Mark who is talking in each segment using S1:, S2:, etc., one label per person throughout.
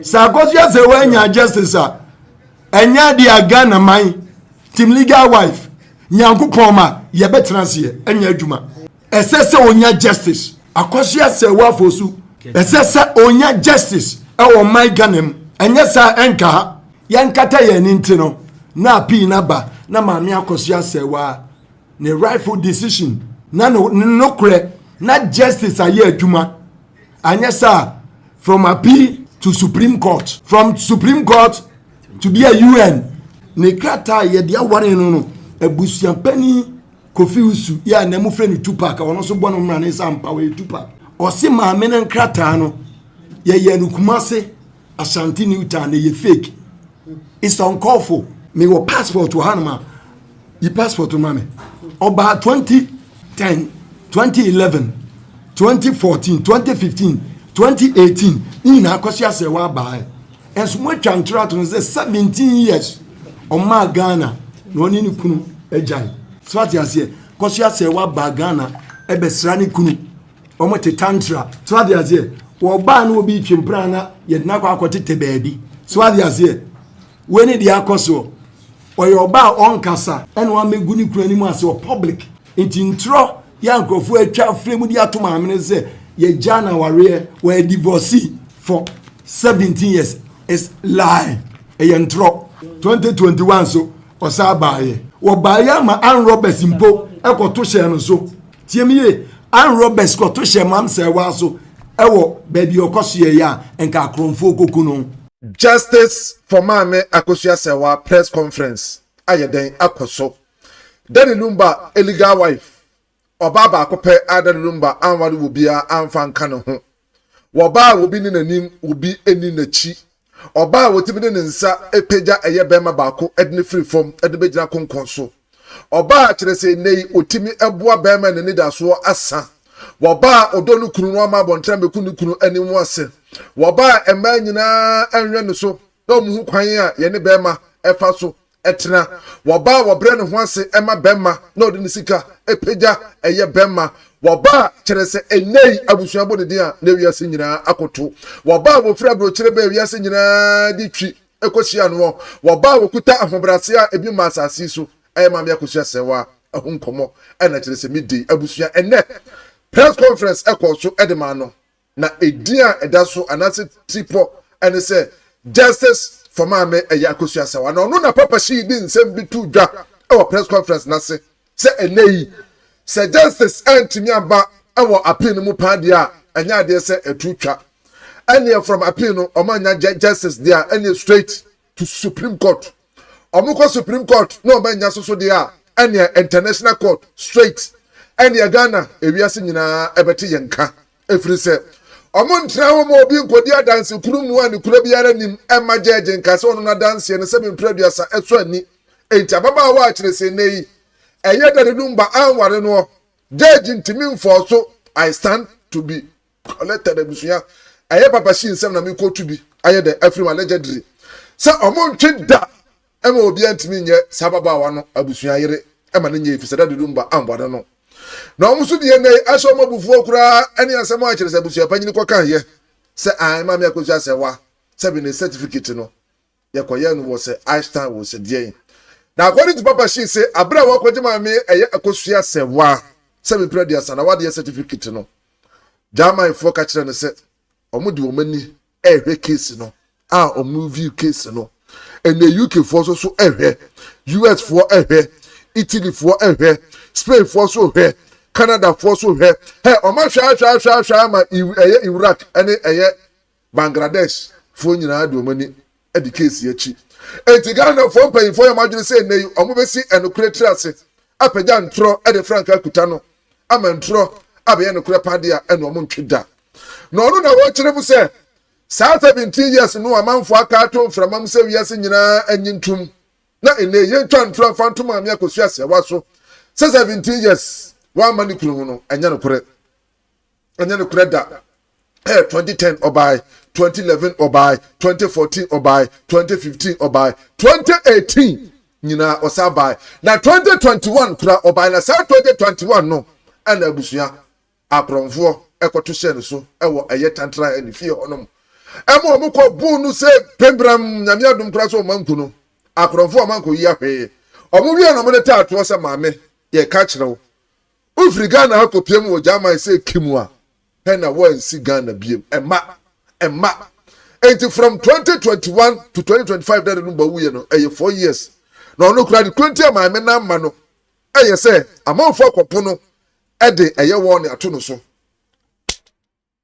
S1: Sa akosua se wanya justice a enya dia Ghana man team legal wife nyankopon ma ye betena se enya adwuma esese onya justice akosua se wa fosu esese onya justice e wo man Ghana enya sa enka yankata ye ninti no na pi na ba na maame akosua se wa ne rightful decision na no kre na justice aye adwuma anya sa from appeal to Supreme Court, from Supreme Court to be a UN. Ne krata ye dia ware no Abusua Panin Kofi usu ya na mu frɛ ni Tupac ono so bɔ no mra ne sampa we Tupac o se maame ne krata no ye no Kumase Ashanti Newtown ye fake. It's uncalled for. Me wo passport to hanuma yi passport to mame oba 2010 2011 2014 2015 2018 ina akosua se wa ba enso mo twantro ato no say 17 years o ma Ghana no oni ni kunu ejai so ati ase kosua se wa ba Ghana e be sra ni kunu o mo te tantra so ati ase wo ba na obi twempra na ye na kwa akotete baabi so ati ase we ni dia akoso o yo ba onkasa ene wa megu ni kunu ani mu ase o public intro ya nkrofo atwa fremu dia to ma amene se ye jana warrior were divorcee for 17 years is lie e yentro 2021 so osabaye wo baye ma an Roberts impo ekoto hye no so tiemiye an Roberts koto hye mam Serwaa so ewo baby okoso ye ya enka akronfo kokuno.
S2: Justice for Mame Akosua Serwaa Press Conference ayeden akoso Dani Lumba illegal wife Obaba akope adani numba anwari wobia anfa nka ne ho woba wobi ni nanim wobi eni nachi oba wotimi ne nsa epeja eye bema baako edne free form edne begyina konkonso oba kyerese nei otimi eboa bema ne nidaso asa woba odonu kunu no ama bontra mekunu kunu animu ase woba ema nyina enwe ne so na omuhu kwan a ye ne bema efa so etena woba wobre ne ho ase ema bema na odini sika epeja eye bema woba kyerese enei abusua bo de dia na wiase nyina akoto woba wo fra bro kyere ba wiase nyina di twi ekohia no woba wokuta ahobrase a ebi masase so eye ma me akosua Serwaa ahunkomo ena kyerese midi abusua ene press conference ekoso edema no na edia edaso anase tipo ene se justice for Mame akosua Serwaa no no na Papa Shee di nsem bi tu dwa e press conference na se enei se justice antimi aba ewo appeal no mu pade a anya de se etutwa ene from appeal no omanya justice there ene straight to Supreme Court omukọ Supreme Court no omanya so de a ene international court straight ene Ghana ewiase nyina ebeti yenka efiri se omontra wo mo obi nkodi adanse kuru mu ani kura biara nim ema jeje nka se ono na dance ne se mempraduasa eso ani enti ababa wa akire se nei eye dade numba anware no judge ntimi mfoso I stand to be collected abusua eye Papa Shee nsem na me ko to be aye the everyone legendary se omontwe da ema obi antimi nye sababa wa no abusua yere ema ne nye efise dade numba anware no na omusu die nei aso mabufu okura ene asem a kire se abusua panyini ko kan ye se ai ma me akosua Serwaa se be ne certificate no ye koye no wo se I stand wo se die. Now according to Papa Shee say abra wa kwaje mame eye akosua Serwaa se be predia na wade certificate no jama ifo ka kire no se omudi wo mani ehwe case no a omu view case no and the UK for so ehwe US for ehwe Italy for ehwe Spain for so ehwe Canada for so ehwe hey o ma hwa ma eye Iraq ene eye Bangladesh for nyina do mani e di case ya chi enti Ghana for pay for your margin say nei omobesi enokretre ase apagya ntro e de franka kuta no ama ntro abe enokre pade a eno omontweda na onu na wo kire bu say 17 years no amanfo aka ato mframam se wiase nyina anyintum na ene ye ntwa ntro fantom amia akosua Serwaa so 17 years wa mani kunu no anya nokre da 2010 obai 2011 obai 2014 obai 2015 obai 2018 nyina osabai na 2021 kura obai na 2021 no ana abusua akronfo ekoto hye no so ewo eye tantra eni fie onom emo omo ko bu no se pembram nyame adom kra so manku no akrofo manku yi ahwe omo wi na mo ne tato se maame ye ka kirewo ufri Ghana akopiem wo jama se kimwa na wo nsi Ghana biem emma and from 2021 to 2025 that number we no 4 years no no kura 20 maame na ma no say amanfo akopo no ede eye wo ne ato no so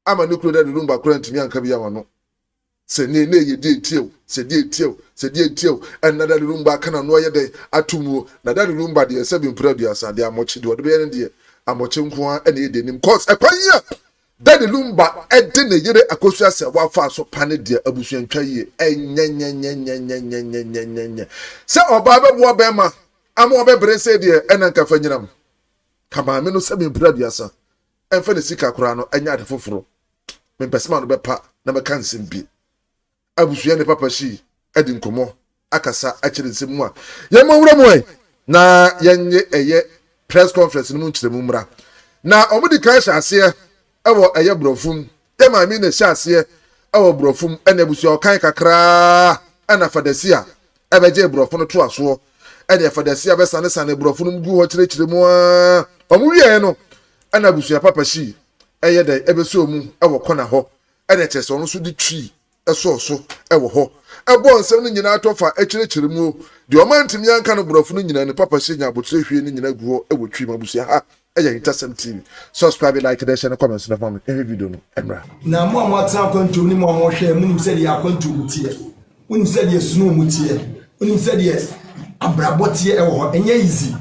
S2: ama no kura that number kura ntimi anka bia wano se ne ye die tiew se die tiew and that number kana no ye de atumu na that number de se bi mpradua de amochi de be ne de amochi nko a ne de nim cause ekwanya that lumba ede ne yere akosua se wa fa so pane de abusua ntwaye enyenyenyenyenyenyenyenyenyenye se oba bebo be ma ama obebre se de enanka fanyinam kama me no se bi mpradua sa emfa ne sika kora no enya de foforo me pesma no be pa na be kansim bi abusua ne Papa Shee edi nkomo akasa akire nsemu a ye mawura mo na yenye eye press conference no mu nkyeremu mra na omudi kan hyase ewo eye brofum ye ma mi na hyase ewo brofum ena abusua okan kakra ena fadasia ebeje brofum no to aso ena fadasia be sane brofum no gu ho kyeremu a omuwie no ena abusua Papa Shee eye de ebeso mu ewo kona ho ena kyese ono so di twi eso ewo ho ebo nsem no nyina atofa ekyeremu de o mantimi anka no brofum no nyina ne Papa Shee nya abotre hwie no nyina gu ho ewo twi mabusua ha AHINTASEM TV. Subscribe, like, share, and comment on the every video.
S1: Na mo amata kontu ni mo hwe munim se de akontu mutie. Munim se de sunu mutie. Munim se de abrabotie ewo ho enye easy.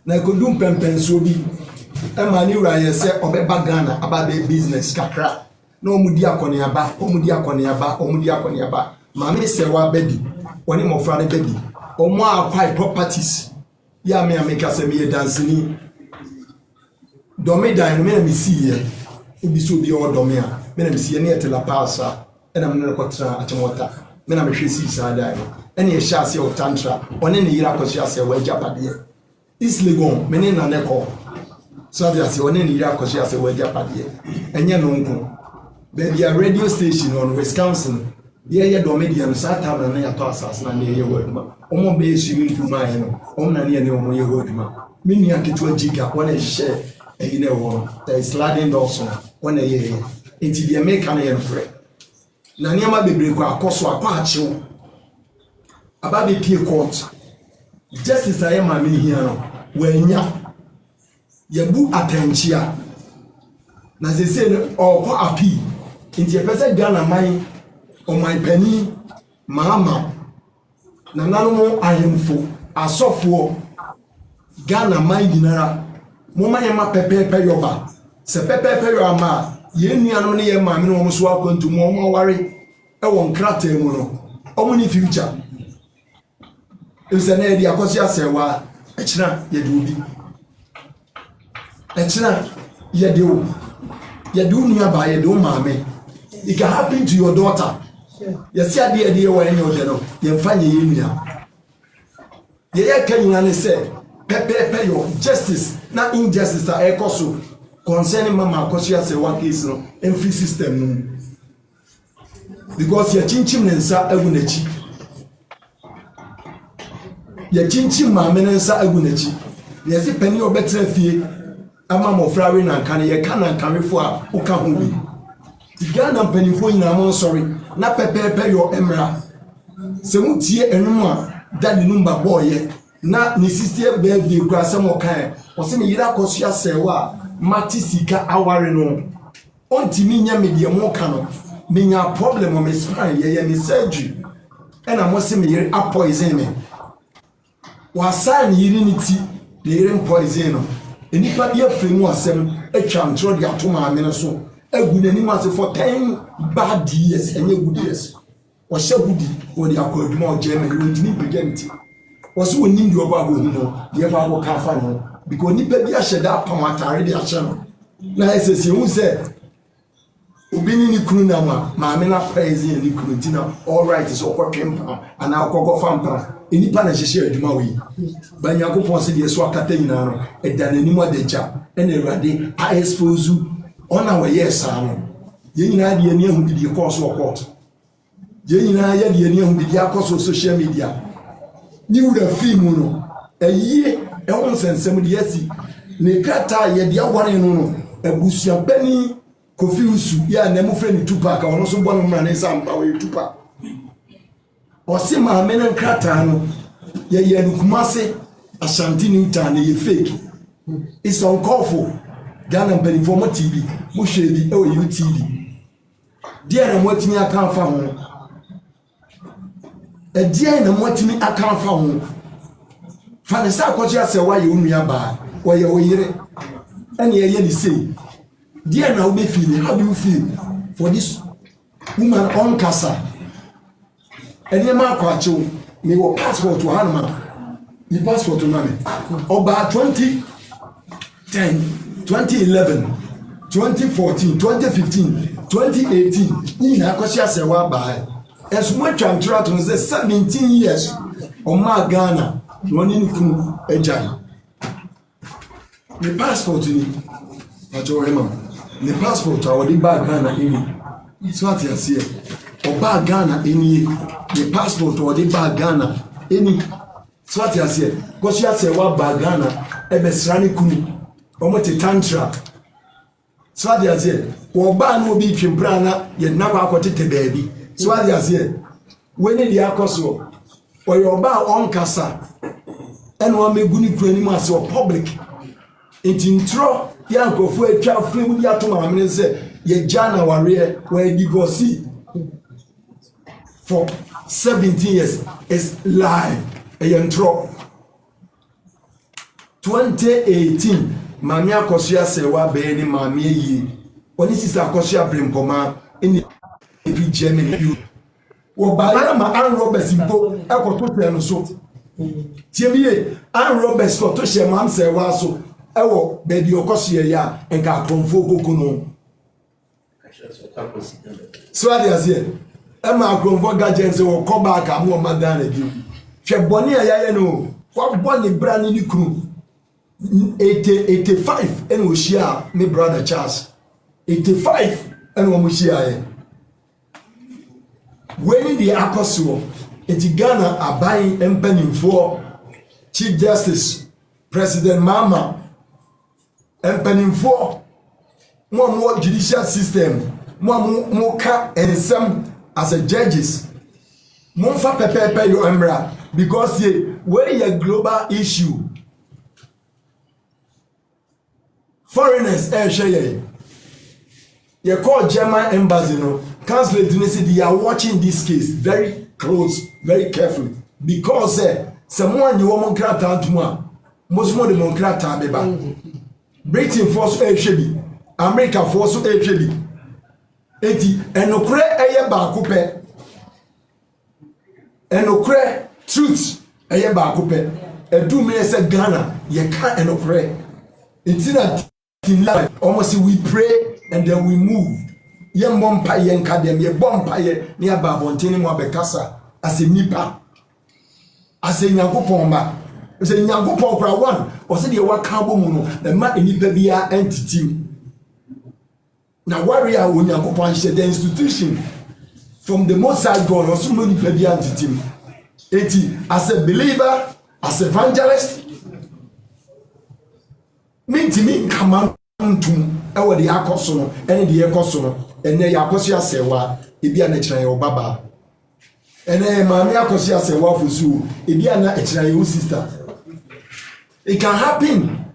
S1: Na kodum pempenso bi. E ma ni wura ye se obeba Ghana aba be business kakra. Na omudi akone aba. Ma me Serwaa baby. Oni mo fra ne baby. Omo acquire properties. Ya me ameka se me dancing. Dome dan me na me see ye obi so bi o dome a me na me see ye na etela pasa e na me na kotra atemota me na me hwe si sa dan no e na ye hya ase o tantra one ne yira akoso ase wa Ghpage is legon me ne na ne ko so that ase one ne yira akoso ase wa Ghpage enye no nko be dia radio station on Wisconsin ye dome dia no sa ta na ya to asas na ne ye waduma omo be swimming pool man no omo na ne ye omo ye waduma me ni aketu agiga one share there is sliding doors on a year. Into the American air free. Nanyama bebre kwa akoso akwachiwo. About the peer court. Justice I am a me here no. Wenya. Yabu atenchia. Na se say or ko api. Into a person Ghana mine on my penny mama. Na nanomo ahemfo asofo Ghana mine dinara. Moma yema pepe yoba se pepe yoma ye nuanom ne ye maame no so akontu mo ware e won krata mu no omo ni future ise na e di akosi asewa e kira ye de obi e kira ye de o ye de nua ba ye de o maame it can happen to your daughter yes ya de e wa enyo de no ye mfanye ye nua ye kanyina ne se pepe yo justice na injustice ta ekoso concerning mama akosia se one case no every system no because ya chinchim nensa agunachi ya chinchim ma menensa agunachi ya si pani obetra fie ama mofra we na kan ye kan na kanfo a uka ho bi Ghana panifo nyina mo sorry na pepe yo emra se mutie enum a dadi number boy na ni sister birthday kura se mo kan o se me yira kosua sewa mati sika aware no onti mi nya media mo kan no me nya problem o me spine ye me surgery e na mo se me yire poison me wa sign yiri ni ti de yire poison no enipa ye fremu asem etwa ntro de atoma ame so agu nani ma se for 10 bad years enye good years o she gudi o de akoduma o je me ntini pegenti was when you go about no, the ever walk half no, because ni baby I shed up on my tire the channel. Now I says you said Ubini ni Kunama, Mamma praising and Nikuntina, all right is over camper and our cocoa fampa, any panache share Maui. But Yaku Ponsi the Swakatanano, and then any more de chap, and a ready, I expose you on our yes, Yena de any who be the course or court. Yena yet any who be the course of social media. New the film, a year, a once and some yesi. Nekata yet the one no, Abusua Panin, Kofi, ya nemu friend Tupac, or also one man is some power Tupac. Or Sima men and Kratano, ye Kumase, Ashanti Newton, ye fake. It's uncalled for. Ghana Pennyforma TV, Mushedi, OU TV. Dear, and what me I can't find. A dear, and what me I can't find. Fanasa Kosia say why you nearby, why you hear and ye say, dear, now be feeling. How do you feel for this woman on Casa? And your man quacho, me will passport to Hanma. You passport to money. About 2010. 2011, 2014, 2015, 2018, in Akosia Serwaa by as much I'm trying to say 17 years on my Ghana, running from a giant. The passport in it, but you remember, the passport I would buy Ghana in it. It's what you see. Or buy Ghana in it, the passport or the buy Ghana in it. It's what you see. Because you Serwaa by Ghana, a Besrani Kuni. Omote tantra so ade azie wo ba na obi twempra na ye na kwa akotete baabi so ade azie we ne dia akoso o yo ba on kasa ene o meguni kura ni ase o public intro ya nkofo atwa fremu dia to ma me se ye jana ware we divorce for 17 years is live a intro 2018 Mami akosia Serwaa be ni mami yi oni sisa akosia brempoma eni ebi Germany wo ba ya ma Ann Roberts mpo ekoto tenu so tiemiye Ann Roberts ko to she mam Serwaa so ewo be di okosia ya enka konfo kokuno so ade azie e ma konfo gajense wo ko ba ka mo madana bi hwe boni ayaye no kwa boni brani ni kru 85 and we share my brother Charles 85 and we share when the apostle in Ghana are buying and penning for Chief Justice President Mama and penning for more judicial system more cap and some as a judges more for pepe your embra because when a global issue foreigners share you call German embassy no consulate say they are watching this case very close very carefully because someone you want krata antuma most more democrata beba Britain force shebi America force shebi eti enokre eye ba ko pe enokre truth eye ba ko pe edu me say Ghana ye ka enokre intina in life almost we pray and then we move ye mompa ye nkadem ye bompa ye ne ababontene mo abekasa as a nipa as a nyankopon ma as a nyankopon kra one o se de waka bo mu no e ma enipa bia entity na warrior wo nyankopon she the institution from the most high God o so mo nipa bia entity eti as a believer as evangelist Mintimi kama ntum ewe de akoso no ene de ekoso no ene ya akoso ya Serwaa ebi ana kira ye baba ene maami akoso ya Serwaa fusu ebi ana kira ye sister. It can happen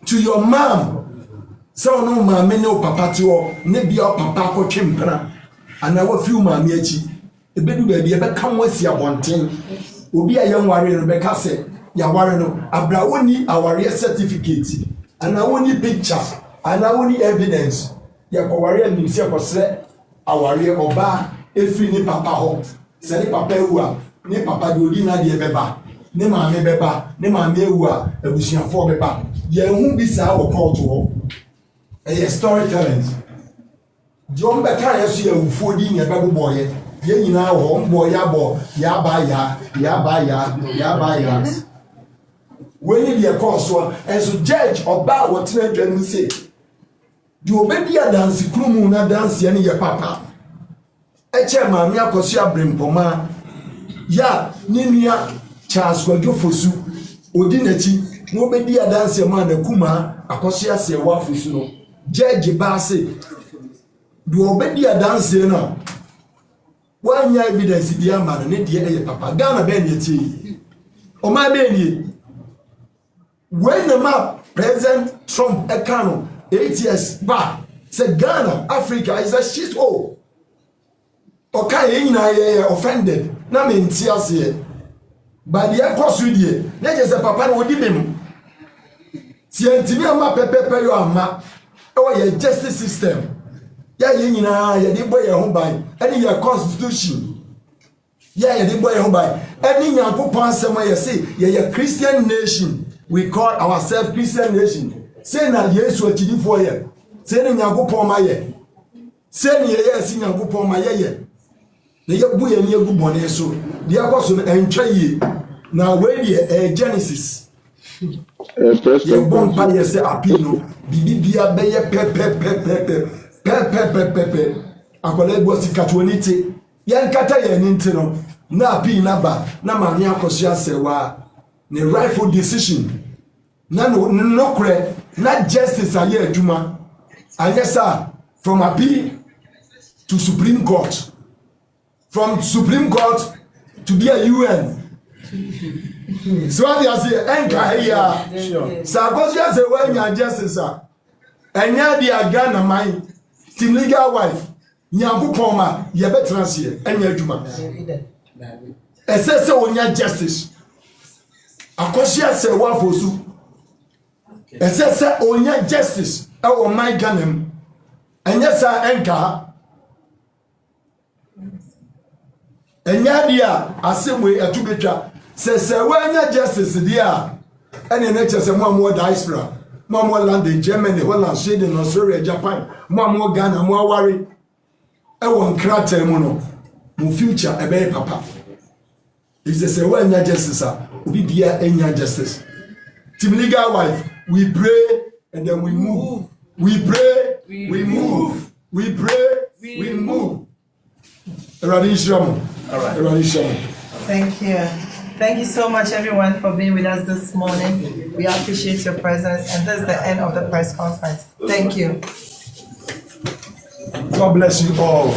S1: to your mom so no maami ne o papa ti o ne bia o papa ko twempra ana wa fiu maami achi ebedu ba bia be kan wasi abonten obi a ye nware no be ka se ya ware no abra woni aware certificate and I want you picture, and I want you evidence. Ya kwa warrior ni msia kwa sre, a warrior oba, efri ni papa ho, se ni papa ewa, ni papa di na di beba, ni maame beba, ni maame ewa, ebusuafo beba. Ye hu bi sa wo court ho. E storytelling. Jom be kan yeso ya ufo di ni bebo boy. Ye nyina ho boy ya bo, ya ba ya. When you cause so and so judge or bow what you say di obedi adansi krumu na dance ye ne ye papa eche maami akoso abrempoma ya ninua Charles Fosu odi nachi no obedi adansi ma na kuma akoso asewa afusu no jeje baase di obedi adansi na wanya evidence di ama ne de ye papa Ghana be ne tie o ma be nie when the map President Trump ekano 8 years back say Ghana Africa is a shithole. Okay, you know, offended. Na me ntiase ye. But the course with ye. Na je say papa no di bem. Si entimi ama pepepe yo ama. E ye justice system. Ya ye nyina ye di boy ye ho ban. Any your constitution. Ya ye di boy ye ho ban. Any nyankopon asem ye say ye Christian nation. We call ourselves Christian nation. Say na Yesu achidifo ye. Say na nyankopon ma ye. Say ni ye si nyankopon ma ye. Na ye bu ye ni egu bone so. Dia kwaso na entwa ye. Na we dey Genesis.
S2: Press
S1: Ye bon pa ye say apino. Bibia be ye pe. Akola ego sikatwonite. Ye nkata ye ni ntino. Na api na ba. Na ma ni akoso asewa. The rightful decision. Na no kre na justice aye adwuma. Anye sir from appeal to Supreme Court. From Supreme Court to be a UN. So what you say enka here. Sir cause you say when you justice sir. Enya dia Ghana man team legal wife. Nyankopon ma ye betrans here enya adwuma. Ese onya justice. Akosia Serwaa Fosu. Ese onya justice e o my Ghana. Enya sa enka. Enya dia asemwe atubetwa. Se wanya justice dia. Ene na chese mo diaspora. Mo London, Germany, Holland, Sweden, Australia, Japan. Mo Ghana, mo aware. E won krater mu no. Mo future e be papa. If they say wanya justice we be any justice. Team legal wife, we pray and then we move. We pray, we move. We pray, we move.
S3: All right. Thank you. Thank you so much, everyone, for being with us this morning. We appreciate your presence, and this is the end of the press conference. Thank you.
S1: God bless you all.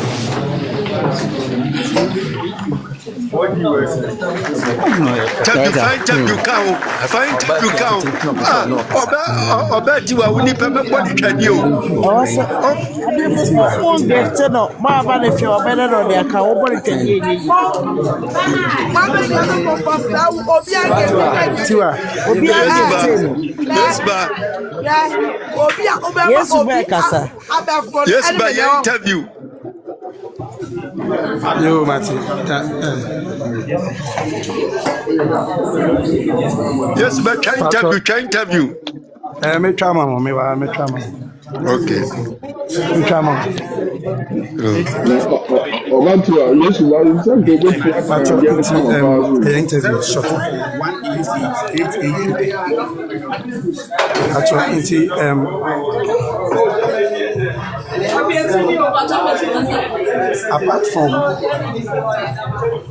S4: What do you say? Find time you count. Oba wuni pepe body twadi o.
S5: Phone gift no. Ma ba na fi obere no de aka wo body twadi ni. Tiwa. Obi a Yes ba kasa.
S4: Yes ba your interview.
S5: Yo Mati.
S4: Yes ba interview.
S5: Me chama mo me chama.
S4: Okay.
S5: Me chama.
S2: Obantua, yes, you are in some good
S5: interview short. 188. Actually,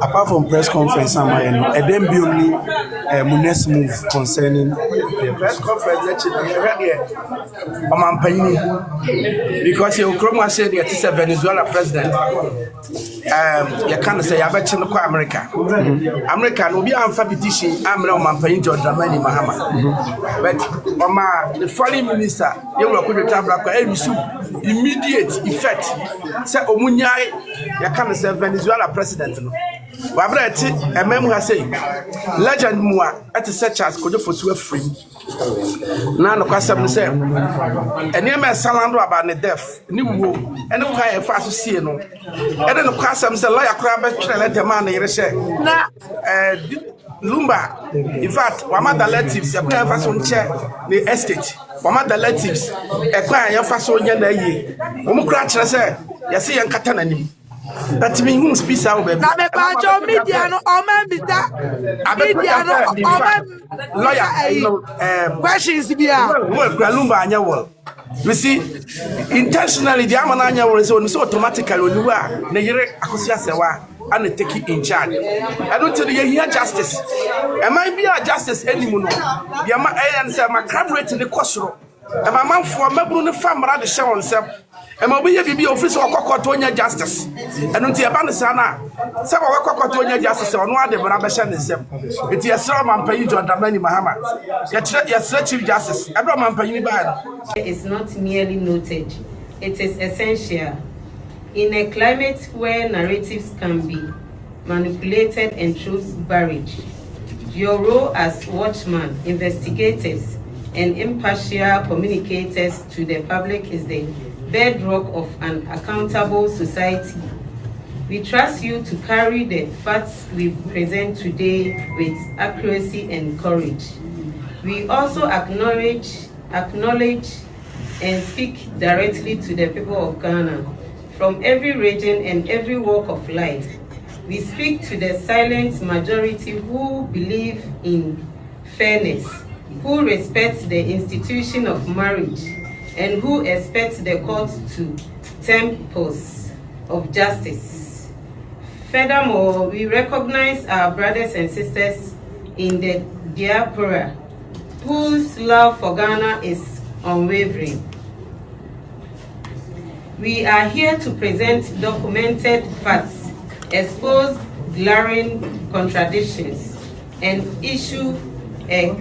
S5: apart from press conference, and then be only next move concerning the press conference. Because Okroma said that is a Venezuela president. You can't say I've been to America. America will be on competition. I'm not Mampain George Ramani Mahama. But the foreign minister, you will put the tablet immediate effect. Say Omunya, you can't say Venezuela president. Wabrati, a memo has said, legend more at such as could for swear free. None of us say, and near my salando about the death, new woe, and no kind of fast to see no. And then of course, some say, like a crab, let the man here say, Lumba, in fact, one of the relatives, a prayer fast on chair, the estate, one of the relatives, a prayer fast on your day. Omukratch, I say, you see, and Katanani. That means who speaks out, baby.
S6: Media no
S4: lawyer, questions be a well, Gralumba and your wall.
S5: You see, intentionally, the Amananya was so automatically when you are Nayere Akosia Serwaa and they take it in charge. I don't tell you here justice. Am I be a justice anymore? Yama and say my crab in the Kosro. And my man for my brother family the show on self. And my baby officer or Cocotonia justice. And until Abanasana, some of Cocotonia justice on one day when I'm a shan is them. It's a sermon man paying to Adamani Mahama. Yes, Chief Justice. I don't man paying by.
S6: It's not merely noted, it is essential. In a climate where narratives can be manipulated and truths buried, your role as watchmen, investigators, and impartial communicators to the public is the bedrock of an accountable society. We trust you to carry the facts we present today with accuracy and courage. We also acknowledge and speak directly to the people of Ghana from every region and every walk of life. We speak to the silent majority who believe in fairness, who respect the institution of marriage, and who expect the courts to temples of justice. Furthermore, we recognize our brothers and sisters in the diaspora whose love for Ghana is unwavering. We are here to present documented facts, expose glaring contradictions, and issue a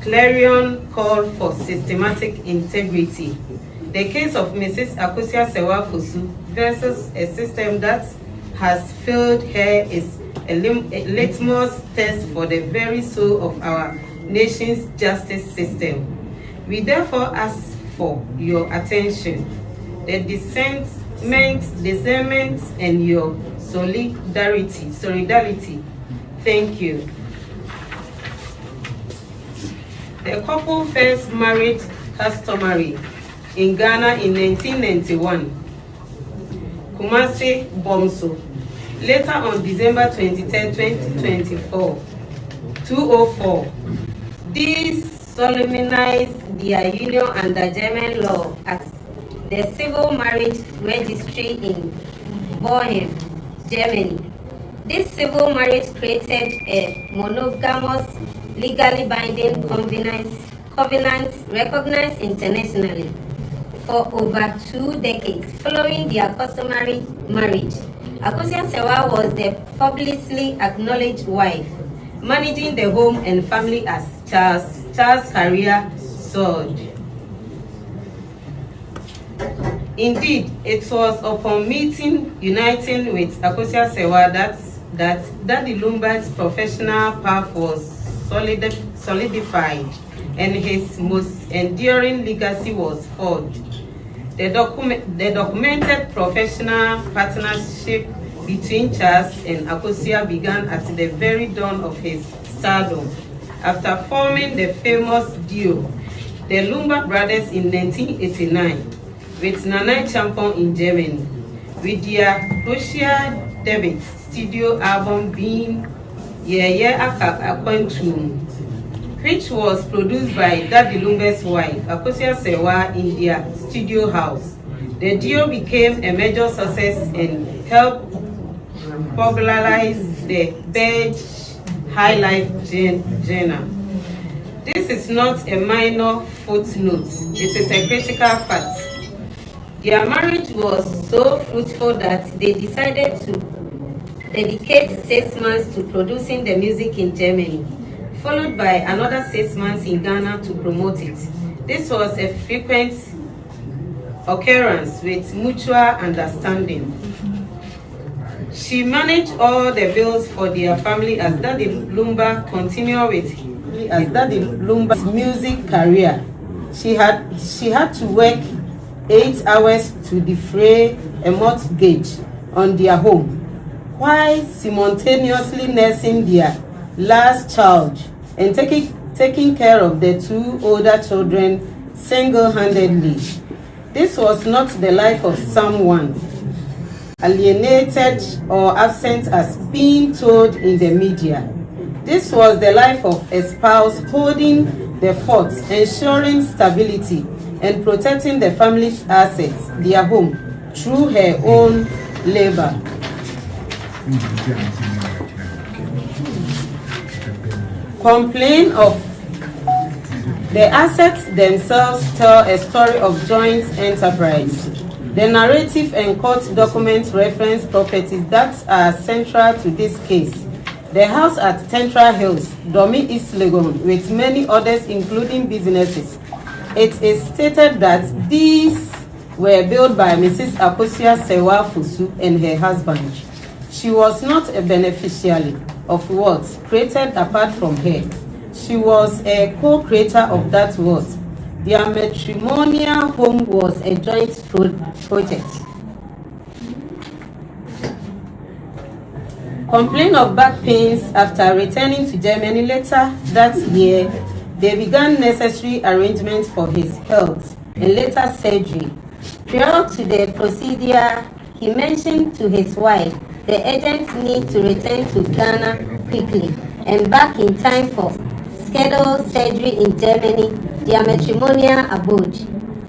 S6: clarion call for systematic integrity. The case of Mrs. Akosua Serwaa versus a system that has failed her is a litmus test for the very soul of our nation's justice system. We therefore ask for your attention, the discernment, and your solidarity. Thank you. The couple first married customary in Ghana in 1991. Kumasi Bomso. Later on December 23, 2024, 204. These solemnized their union under German law as the Civil Marriage Registry in Bochum, Germany. This civil marriage created a monogamous, legally binding covenant recognized internationally for over 2 decades. Following their customary marriage, Akosua Serwaa was the publicly acknowledged wife, managing the home and family as Charles' career soared. Indeed, it was upon uniting with Akosua Serwaa that Daddy Lumba's professional path was solidified and his most enduring legacy was forged. The documented professional partnership between Charles and Akosua began at the very dawn of his stardom, after forming the famous duo, the Lumba Brothers, in 1989, with Nana in Germany, with their crucial debut studio album being agyapong, which was produced by Daddy Lumba's wife, Akosua Serwaa, in their studio house. The duo became a major success and helped popularize the Ghpage high life genre. This is not a minor footnote, it is a critical fact. Their marriage was so fruitful that they decided to dedicate 6 months to producing the music in Germany, followed by another 6 months in Ghana to promote it. This was a frequent occurrence with mutual understanding. She managed all the bills for their family as Daddy Lumba continued with Daddy Lumba's music career. She had to work 8 hours to defray a mortgage on their home, while simultaneously nursing their last child and taking care of the 2 older children single-handedly. This was not the life of someone alienated or absent as being told in the media. This was the life of a spouse holding the fort, ensuring stability and protecting the family's assets, their home, through her own labor. Complaint of the assets themselves tell a story of joint enterprise. The narrative and court documents reference properties that are central to this case. The house at Central Hills, Domi East Legon, with many others including businesses. It is stated that these were built by Mrs. Akosua Serwaa and her husband. She was not a beneficiary of wealth created apart from her. She was a co-creator of that wealth. Their matrimonial home was a joint project. Complained of back pains after returning to Germany later that year, they began necessary arrangements for his health and later surgery. Prior to the procedure, he mentioned to his wife the urgent need to return to Ghana quickly and back in time for scheduled surgery in Germany, their matrimonial abode.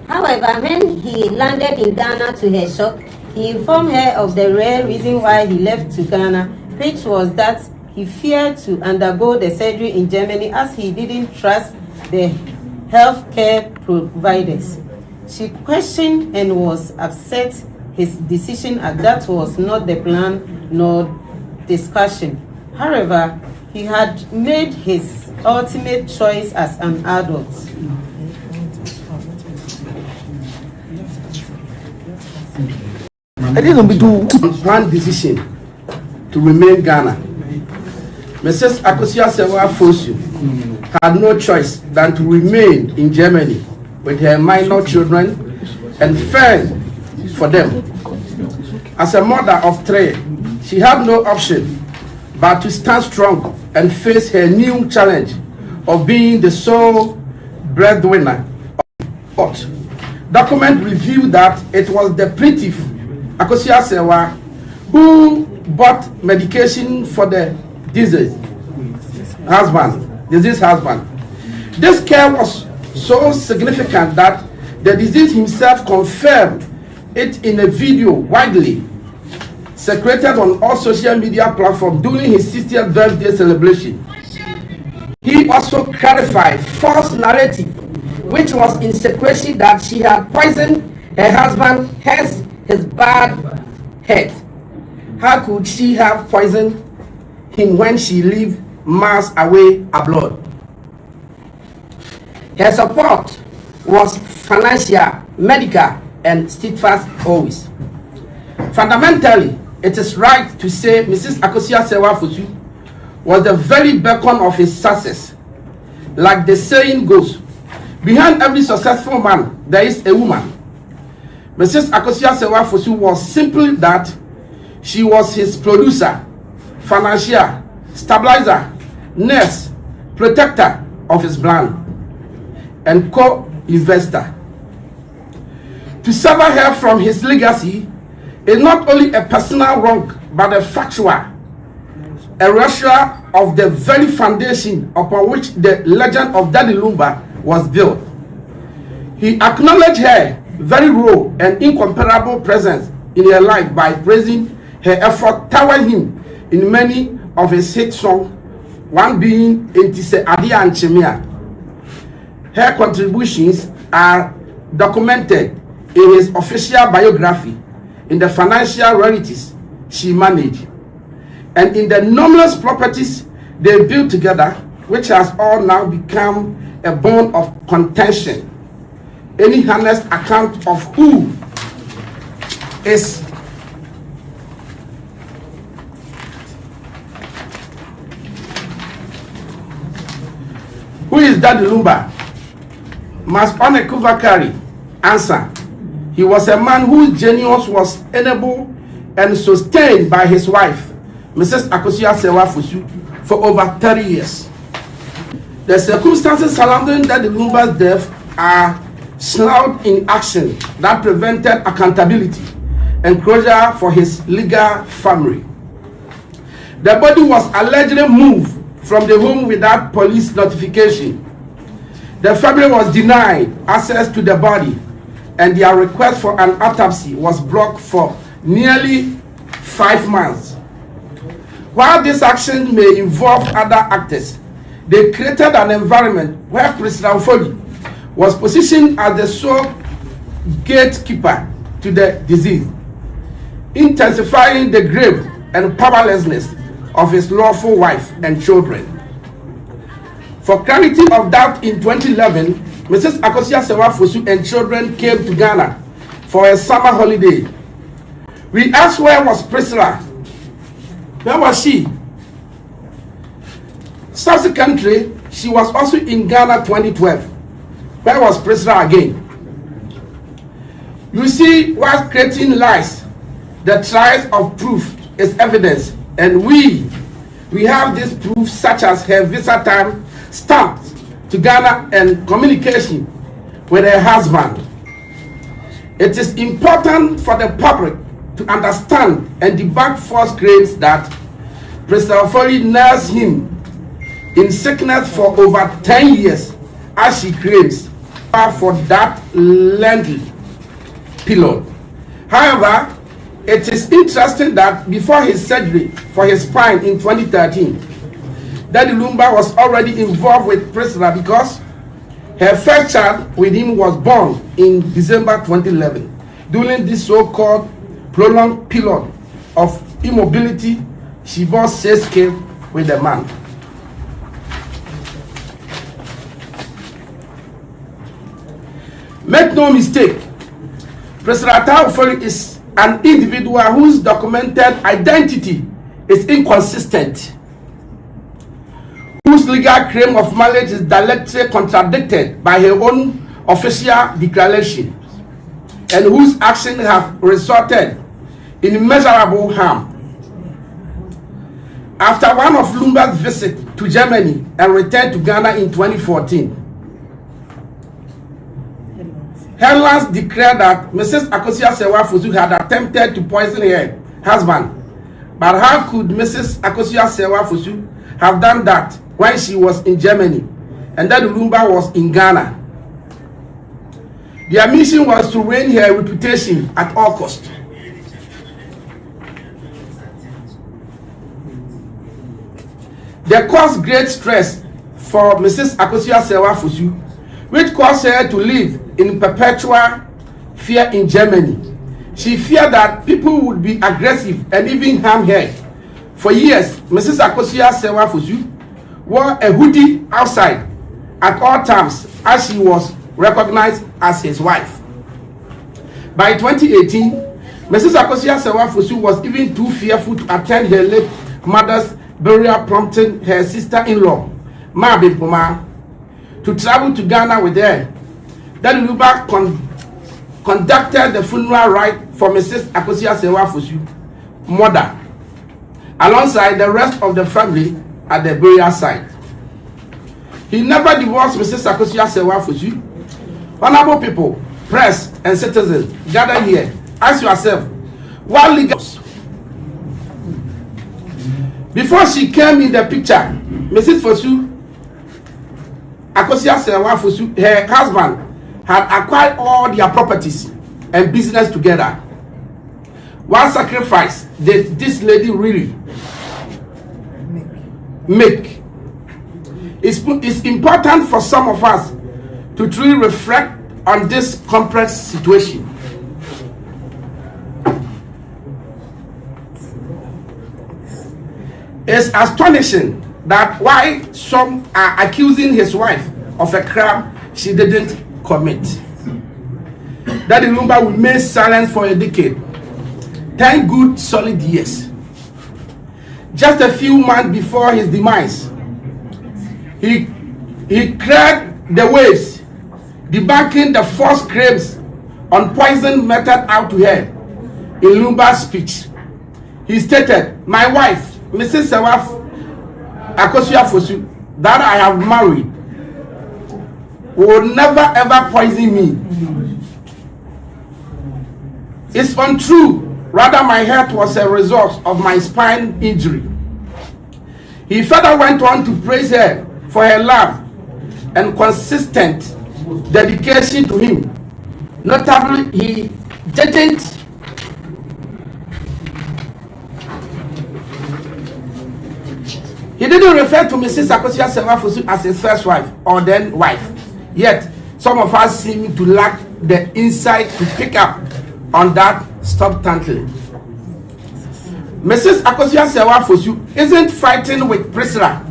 S6: However, when he landed in Ghana, to her shock, he informed her of the rare reason why he left to Ghana, which was that he feared to undergo the surgery in Germany as he didn't trust the healthcare providers. She questioned and was upset his decision, as that was not the plan nor discussion. However, he had made his ultimate choice as an adult.
S5: I didn't do one decision to remain Ghana. Mrs. Akosua Serwaa had no choice than to remain in Germany with her minor children and fend for them. As a mother of three, she had no option but to stand strong and face her new challenge of being the sole breadwinner. But document revealed that it was the plaintiff, Akosua Serwaa, who bought medication for the deceased husband. This care was so significant that the deceased himself confirmed it in a video widely circulated on all social media platforms during his 60th birthday celebration. He also clarified false narrative, which was in secrecy, that she had poisoned her husband, hence his bad health. How could she have poisoned him when she lived miles away abroad? Her support was financial, medical, and steadfast always. Fundamentally, it is right to say Mrs. Akosua Serwaa was the very beacon of his success. Like the saying goes, behind every successful man, there is a woman. Mrs. Akosua Serwaa was simply that. She was his producer, financier, stabilizer, nurse, protector of his brand, and co-investor. To sever her from his legacy is not only a personal wrong, but a factual erasure of the very foundation upon which the legend of Daddy Lumba was built. He acknowledged her very raw and incomparable presence in her life by praising her effort toward him in many of his hit songs, one being Entise Adia and Chemia. Her contributions are documented in his official biography, in the financial rarities she managed, and in the numerous properties they built together, which has all now become a bone of contention. Any honest account of who is Daddy Lumba must unequivocally answer. He was a man whose genius was enabled and sustained by his wife, Mrs. Akosua Serwaa, for over 30 years. The circumstances surrounding Daddy Lumba's death are shrouded in action that prevented accountability and closure for his legal family. The body was allegedly moved from the home without police notification. The family was denied access to the body, and their request for an autopsy was blocked for nearly 5 months. While this action may involve other actors, they created an environment where President Foley was positioned as the sole gatekeeper to the disease, intensifying the grave and powerlessness of his lawful wife and children. For clarity of doubt, in 2011, Mrs. Akosua Serwaa Fosu and children came to Ghana for a summer holiday. We asked, where was Priscilla? Where was she? Subsequently, she was also in Ghana 2012. Where was Priscilla again? You see, while creating lies, the trials of proof is evidence, and we have this proof, such as her visa time stamped to Ghana and communication with her husband. It is important for the public to understand and debunk false claims that President Foley nursed him in sickness for over 10 years, as she claims, for that lengthy period. However, it is interesting that before his surgery for his spine in 2013, Daddy Lumba was already involved with Priscilla, because her first child with him was born in December 2011. During this so-called prolonged period of immobility, she bore 6 kids with the man. Make no mistake, President Foley is an individual whose documented identity is inconsistent, whose legal claim of marriage is directly contradicted by her own official declaration, and whose actions have resulted in immeasurable harm. After one of Lumba's visits to Germany and returned to Ghana in 2014, headlines declared that Mrs. Akosua Serwaa Fosu had attempted to poison her husband. But how could Mrs. Akosua Serwaa Fosu have done that when she was in Germany and that Lumba was in Ghana? Their mission was to ruin her reputation at all costs. They caused great stress for Mrs. Akosua Serwaa Fosu, which caused her to live in perpetual fear in Germany. She feared that people would be aggressive and even harm her. For years, Mrs. Akosua Serwaa Fosu wore a hoodie outside at all times, as she was recognized as his wife. By 2018, Mrs. Akosua Serwaa Fosu was even too fearful to attend her late mother's burial, prompting her sister-in-law, Ma Bempah, to travel to Ghana with her. Then Luba conducted the funeral rite for Mrs. Akosua Serwaa Fosu, mother, alongside the rest of the family at the burial site. He never divorced Mrs. Akosua Serwaa Fosu. Honorable people, press, and citizens, gather here. Ask yourself, what legal? Before she came in the picture, Mrs. Fosu, Akosua Serwaa Fosu, her husband, had acquired all their properties and business together. What sacrifice did this lady really make? It's important for some of us to truly reflect on this complex situation. It's astonishing that why some are accusing his wife of a crime she didn't commit. Daddy Lumba remained silent for a decade, 10 good solid years. Just a few months before his demise, he cleared the waves, debunking the false claims on poison meted out to her. In Lumba's speech, he stated, "My wife, Mrs. Akosua Fosu, that I have married, will never ever poison me. It's untrue. Rather, my health was a result of my spine injury." He further went on to praise her for her love and consistent dedication to him. Notably, he didn't refer to Mrs. Akosua Serwaa as his first wife or then wife. Yet, some of us seem to lack the insight to pick up on that subtly. Mrs. Akosua Serwaa isn't fighting with Priscilla.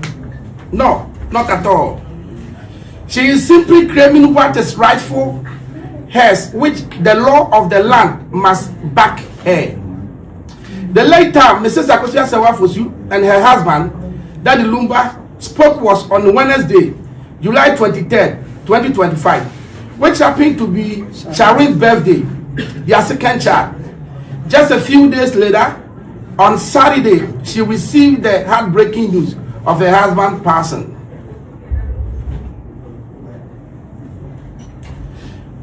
S5: No, not at all. She is simply claiming what is rightful hers, which the law of the land must back her. The late time Mrs. Akosua Serwaa and her husband, Daddy Lumba, spoke was on Wednesday, July 23rd, 2025, which happened to be Sharine's birthday, their second child. Just a few days later, on Saturday, she received the heartbreaking news of her husband passing.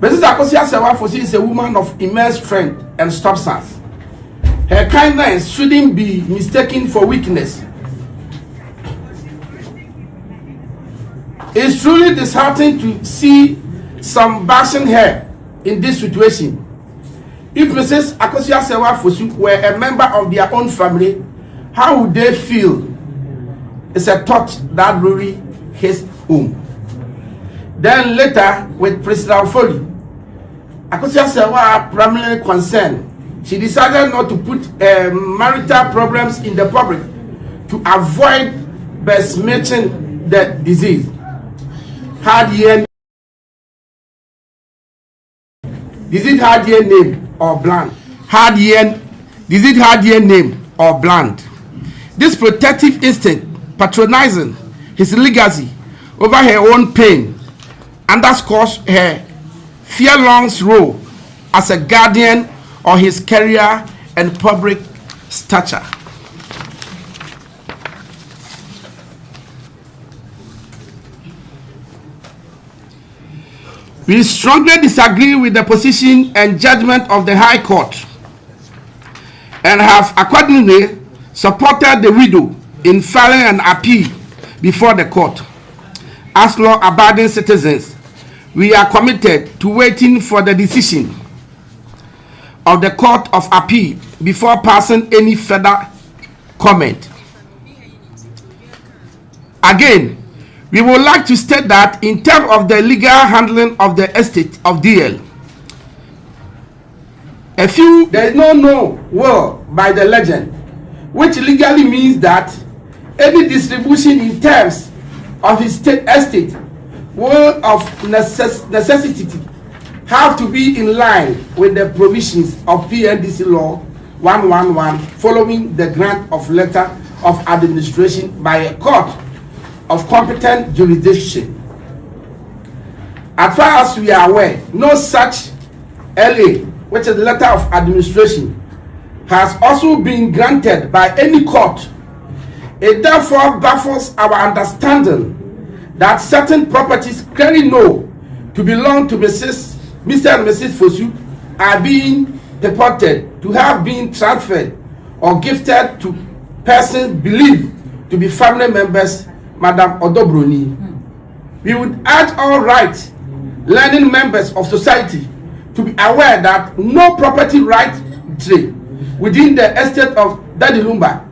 S5: Mrs. Akosua Serwaa is a woman of immense strength and substance. Her kindness shouldn't be mistaken for weakness. It's truly disheartening to see some bashing her in this situation. If Mrs. Akosua Serwaa were a member of their own family, how would they feel? It's a thought that really hits home. Then later, with President Foley, Akosua Serwaa primarily concerned, she decided not to put marital problems in the public to avoid besmirching the disease. Disease had your name or bland. Disease had your name or bland. This protective instinct patronizing his legacy over her own pain underscores her fearless role as a guardian of his career and public stature. We strongly disagree with the position and judgment of the High Court and have accordingly supported the widow in filing an appeal before the court. As law-abiding citizens, we are committed to waiting for the decision of the Court of Appeal before passing any further comment. Again, we would like to state that in terms of the legal handling of the estate of DL, there is no will by the legend, which legally means that any distribution in terms of his estate will of necessity have to be in line with the provisions of PNDC law 111 following the grant of letter of administration by a court of competent jurisdiction. As far as we are aware, no such LA, which is letter of administration, has also been granted by any court. It therefore baffles our understanding that certain properties clearly known to belong to Mr. and Mrs. Fosu are being purported to have been transferred or gifted to persons believed to be family members, Madam Odobroni. We would urge all right learning members of society to be aware that no property right trade within the estate of Daddy Lumba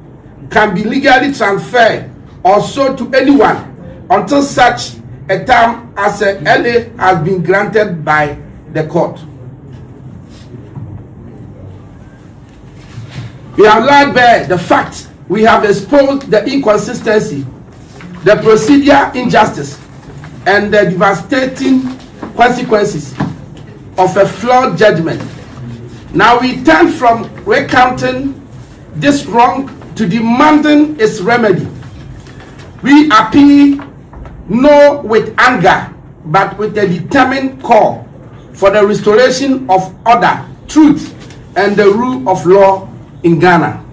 S5: can be legally transferred or sold to anyone until such a time as a LA has been granted by the court. We have laid bare the fact we have exposed the inconsistency, the procedural injustice, and the devastating consequences of a flawed judgment. Now we turn from recounting this wrong to demanding its remedy. We appeal not with anger, but with a determined call for the restoration of order, truth, and the rule of law in Ghana.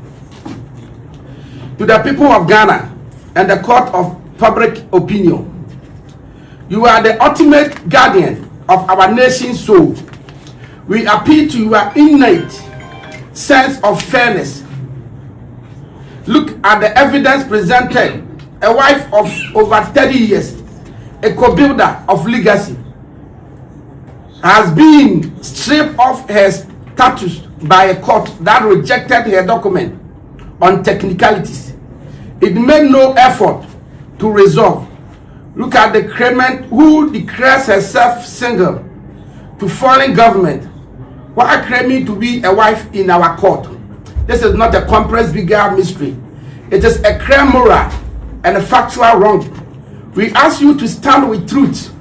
S5: To the people of Ghana and the court of public opinion, you are the ultimate guardian of our nation's soul. We appeal to your innate sense of fairness. Look at the evidence presented. A wife of over 30 years a co-builder of legacy, has been stripped of her status by a court that rejected her document on technicalities. It made no effort to resolve. Look at the claimant who declares herself single to foreign government while claiming to be a wife in our court. This is not a compressed bigger mystery. It is a clear moral and a factual wrong. We ask you to stand with truth,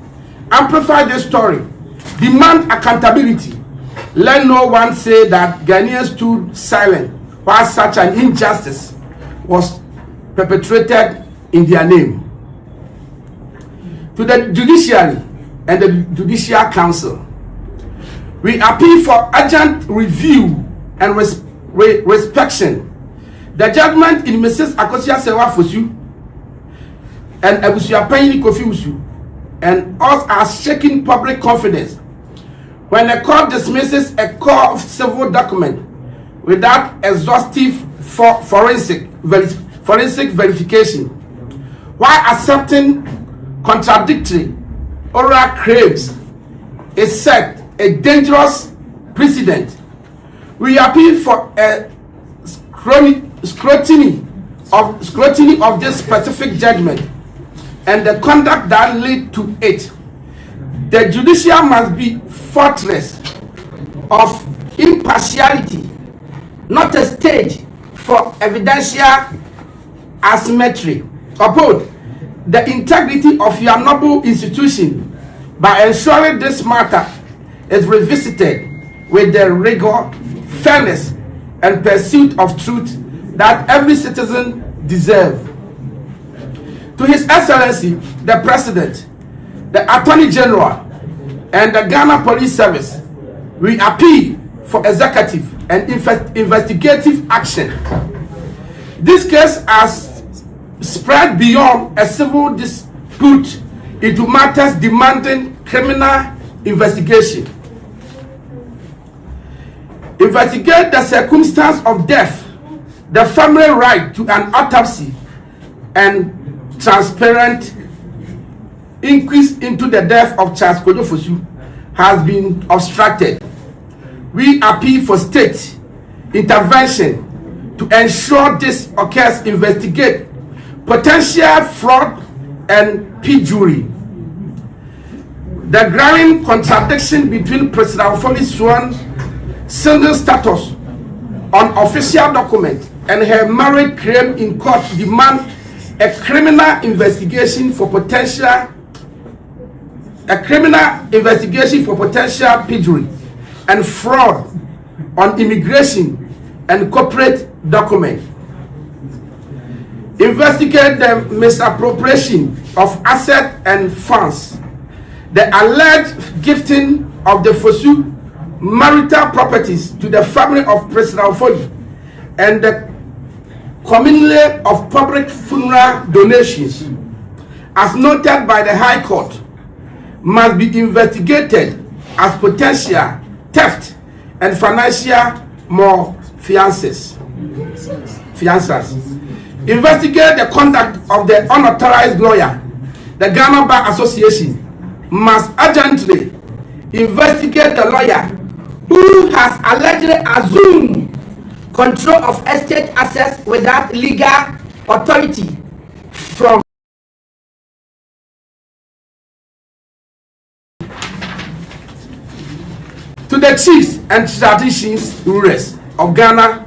S5: amplify this story, demand accountability. Let no one say that Ghanaians stood silent while such an injustice was perpetrated in their name. To the judiciary and the Judicial Council, we appeal for urgent review and inspection. The judgment in Mrs. Serwaa Fosu and Abusua Panin Kofi and us are shaking public confidence when a court dismisses a core of civil document without exhaustive forensic verification, while accepting contradictory oral claims, is set a dangerous precedent. We appeal for a scrutiny of this specific judgment and the conduct that lead to it. The judiciary must be fortress of impartiality, not a stage for evidential asymmetry. Uphold the integrity of your noble institution by ensuring this matter is revisited with the rigor, fairness, and pursuit of truth that every citizen deserves. To His Excellency, the President, the Attorney General, and the Ghana Police Service, we appeal for executive and investigative action. This case has spread beyond a civil dispute into matters demanding criminal investigation. Investigate the circumstance of death, the family right to an autopsy, and transparent inquiry into the death of Charles Kojo Fosu has been obstructed. We appeal for state intervention to ensure this occurs. Investigate potential fraud and perjury. The growing contradiction between President Ofoli's sworn single status on official document and her marriage claim in court demand a criminal investigation for potential perjury and fraud on immigration and corporate document. Investigate the misappropriation of assets and funds, the alleged gifting of the Fosu marital properties to the family of President Ofoli, and the community of public funeral donations, as noted by the High Court, must be investigated as potential theft and financial malfeasance. Investigate the conduct of the unauthorized lawyer. The Ghana Bar Association must urgently investigate the lawyer who has allegedly assumed control of estate assets without legal authority from to the chiefs and traditions rulers of Ghana,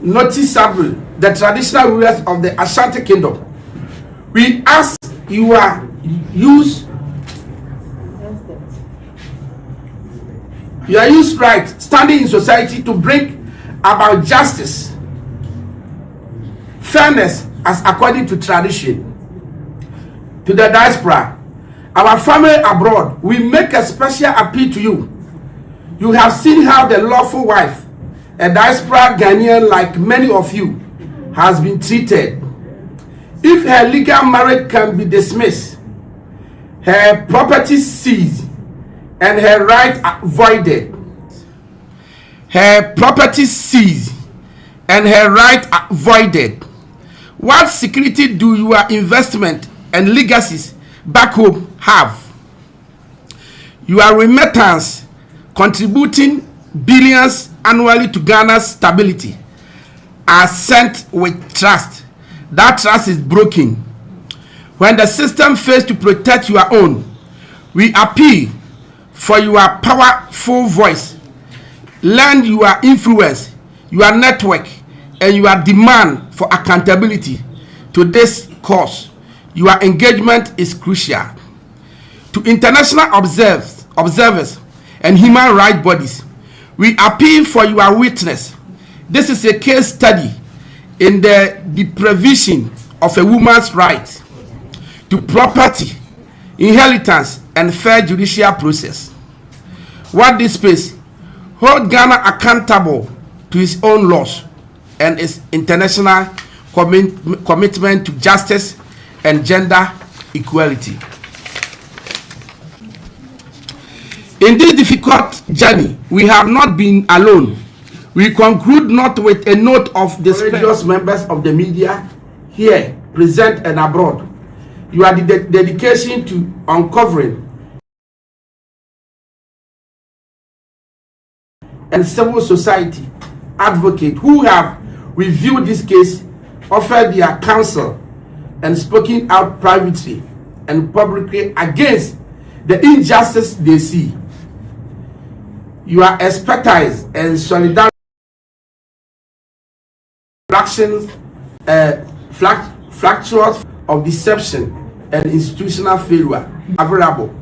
S5: noticeably the traditional rulers of the Ashanti Kingdom. We ask you use right standing in society to bring about justice, fairness as according to tradition. To the diaspora, our family abroad, we make a special appeal to you. You have seen how the lawful wife, a diaspora Ghanaian like many of you, has been treated. If her legal marriage can be dismissed, her property seized, and her right voided. Her property seized and her right voided. What security do your investment and legacies back home have. Your remittance contributing billions annually to Ghana's stability are sent with trust. That trust is broken. When the system fails to protect your own, we appeal for your powerful voice. Lend your influence, your network, and your demand for accountability to this cause. Your engagement is crucial. To international observers and human rights bodies, we appeal for your witness. This is a case study in the deprivation of a woman's right to property, inheritance, and fair judicial process. What this space hold Ghana accountable to its own laws and its international commitment to justice and gender equality. In this difficult journey, we have not been alone. We conclude not with a note of discourteous members of the media here, present and abroad. Your dedication to uncovering and civil society advocates who have reviewed this case, offered their counsel, and spoken out privately and publicly against the injustice they see. Your expertise and solidarity fractures of deception and institutional failure available.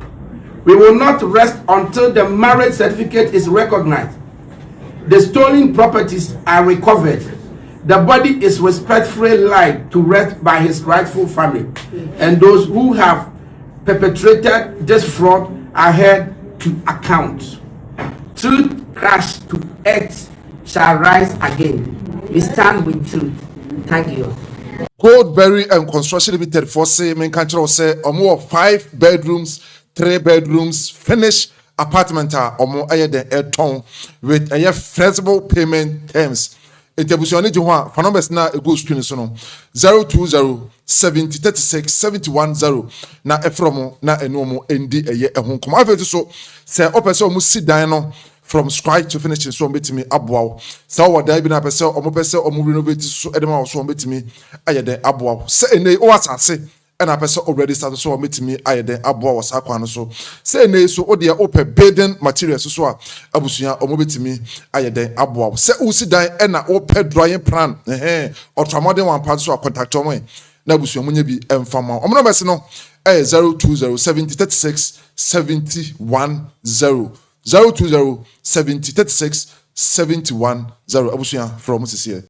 S5: We will not rest until the marriage certificate is recognized, the stolen properties are recovered, the body is respectfully laid to rest by his rightful family, and those who have perpetrated this fraud are held to account. Truth crashed to earth shall rise again. We stand with truth. Thank you.
S2: Goldberry and Construction Limited for say main country say more 5 bedrooms, 3 bedrooms, finished apartment or more higher than a ton with a flexible payment terms. Interbusioni Juha, for numbers na a good screen sono 020 70 36 710 na efromo na enomo endi eye ehun come have so say opese omu sit down from scratch to finish so betimi aboa so what dey be na pese omu pese omu renovate so edema so betimi ayede aboa say ene o asase and a person already started so meet me I then aboa was aquano so say ne so odia open building materials so abusua omobeti me I then aboa say usi dan and na open drawing plan or tramodern one part so contact me na abusua munye bi emfama omo no no 020 70 36 710 020 70 36 710 abusua from Mrs.